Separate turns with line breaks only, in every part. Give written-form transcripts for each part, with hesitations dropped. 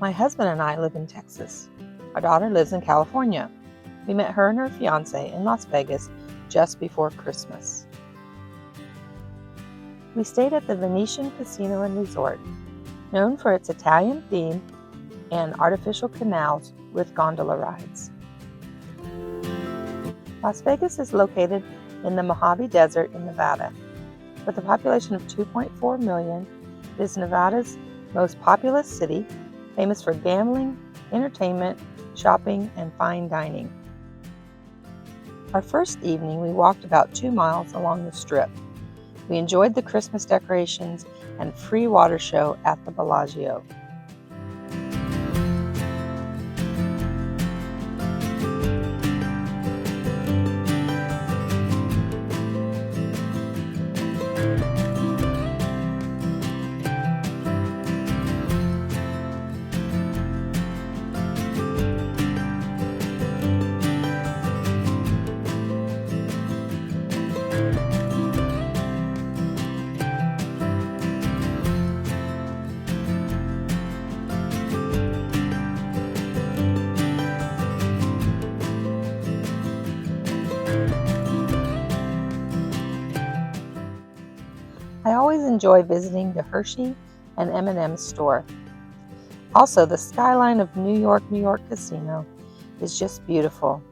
My husband and I live in Texas. Our daughter lives in California. We met her and her fiance in Las Vegas just before Christmas. We stayed at the Venetian Casino and Resort, known for its Italian theme and artificial canals with gondola rides. Las Vegas is located in the Mojave Desert in Nevada. With a population of 2.4 million, it is Nevada's most populous city, famous for gambling, entertainment, shopping, and fine dining. Our first evening, we walked about 2 miles along the Strip. We enjoyed the Christmas decorations and free water show at the Bellagio. I always enjoy visiting the Hershey and M&M store. Also, the skyline of New York Casino is just beautiful.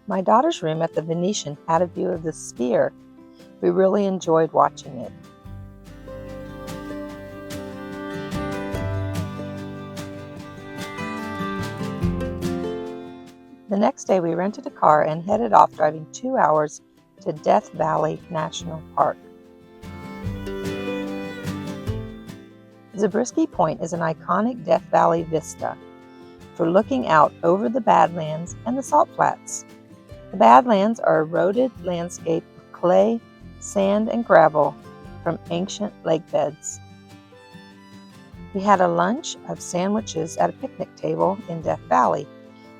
My daughter's room at the Venetian had a view of the Sphere. We really enjoyed watching it. The next day we rented a car and headed off, driving 2 hours to Death Valley National Park. Zabriskie Point is an iconic Death Valley vista for looking out over the Badlands and the Salt Flats. The Badlands are a eroded landscape of clay, sand, and gravel from ancient lake beds. We had a lunch of sandwiches at a picnic table in Death Valley.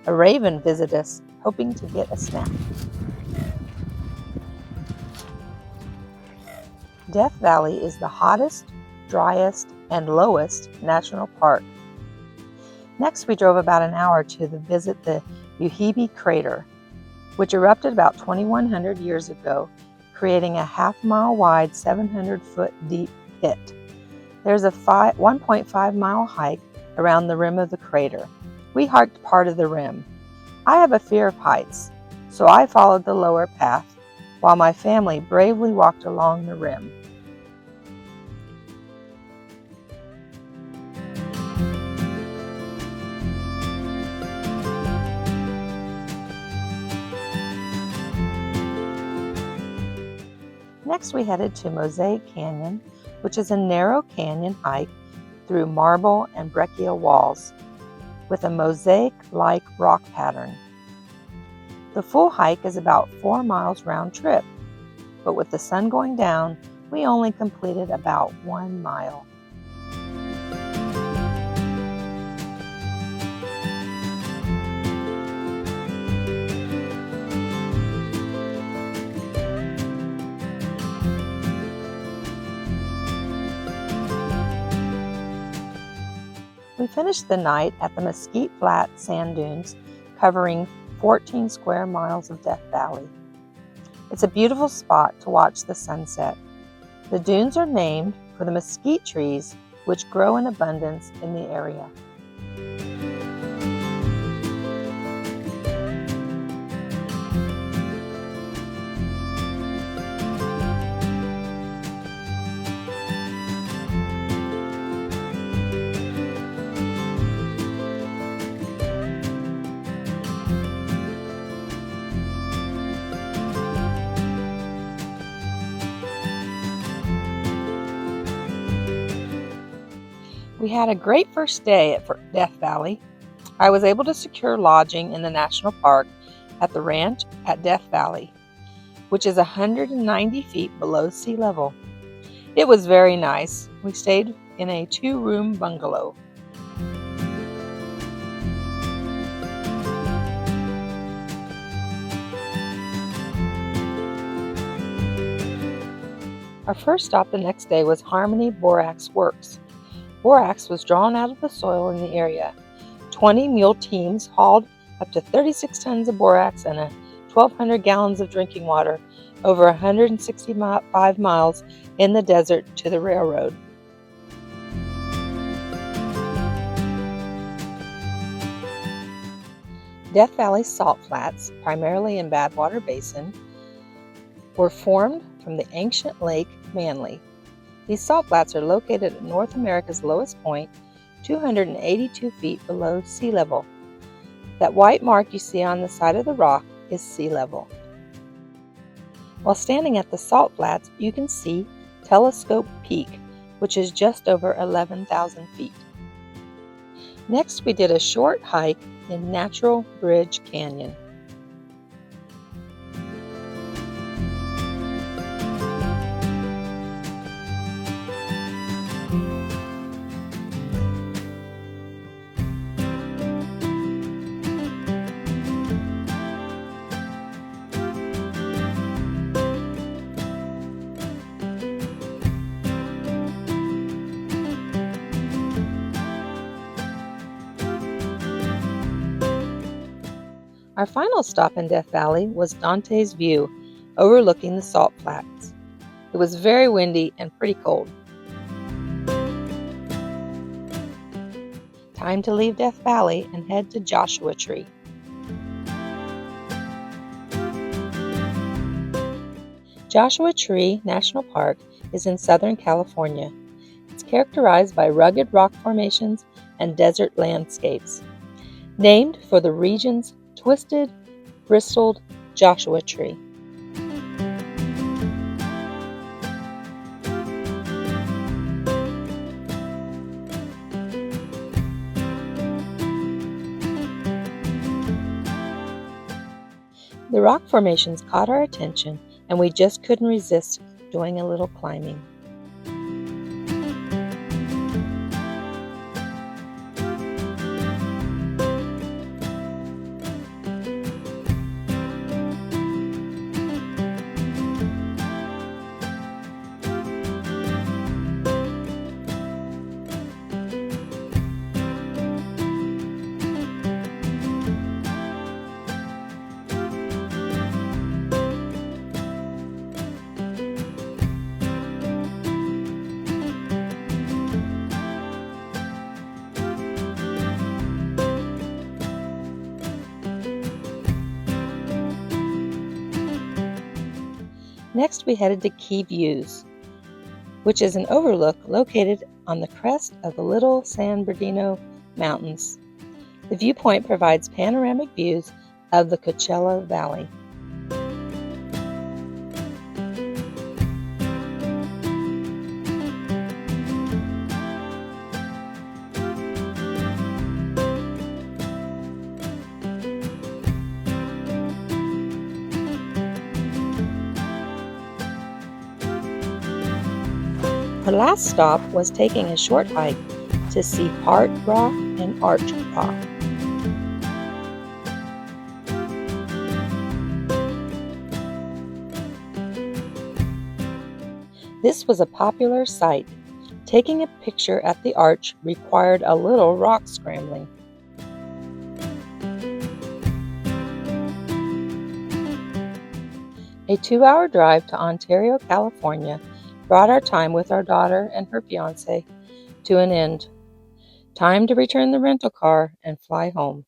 A raven visited us, hoping to get a snack. Death Valley is the hottest, driest, and lowest national park. Next, we drove about an hour to visit the Uhubi Crater, which erupted about 2,100 years ago, creating a half-mile wide, 700-foot deep pit. There's a 1.5-mile hike around the rim of the crater. We hiked part of the rim. I have a fear of heights, so I followed the lower path, while my family bravely walked along the rim. Next, we headed to Mosaic Canyon, which is a narrow canyon hike through marble and breccia walls, with a mosaic-like rock pattern. The full hike is about 4 miles round trip, but with the sun going down, we only completed about 1 mile. We finished the night at the Mesquite Flat sand dunes, covering 14 square miles of Death Valley. It's a beautiful spot to watch the sunset. The dunes are named for the mesquite trees which grow in abundance in the area. We had a great first day at Death Valley. I was able to secure lodging in the national park at the ranch at Death Valley, which is 190 feet below sea level. It was very nice. We stayed in a 2-room bungalow. Our first stop the next day was Harmony Borax Works. Borax was drawn out of the soil in the area. 20 mule teams hauled up to 36 tons of borax and 1,200 gallons of drinking water over 165 miles in the desert to the railroad. Death Valley salt flats, primarily in Badwater Basin, were formed from the ancient lake Manly. These salt flats are located at North America's lowest point, 282 feet below sea level. That white mark you see on the side of the rock is sea level. While standing at the salt flats, you can see Telescope Peak, which is just over 11,000 feet. Next, we did a short hike in Natural Bridge Canyon. Our final stop in Death Valley was Dante's View, overlooking the salt flats. It was very windy and pretty cold. Time to leave Death Valley and head to Joshua Tree. Joshua Tree National Park is in Southern California. It's characterized by rugged rock formations and desert landscapes. Named for the region's twisted, bristled Joshua tree. The rock formations caught our attention, and we just couldn't resist doing a little climbing. Next, we headed to Key Views, which is an overlook located on the crest of the Little San Bernardino Mountains. The viewpoint provides panoramic views of the Coachella Valley. Our last stop was taking a short hike to see Part Rock and Arch Rock. This was a popular site. Taking a picture at the arch required a little rock scrambling. A 2-hour drive to Ontario, California brought our time with our daughter and her fiancé to an end. Time to return the rental car and fly home.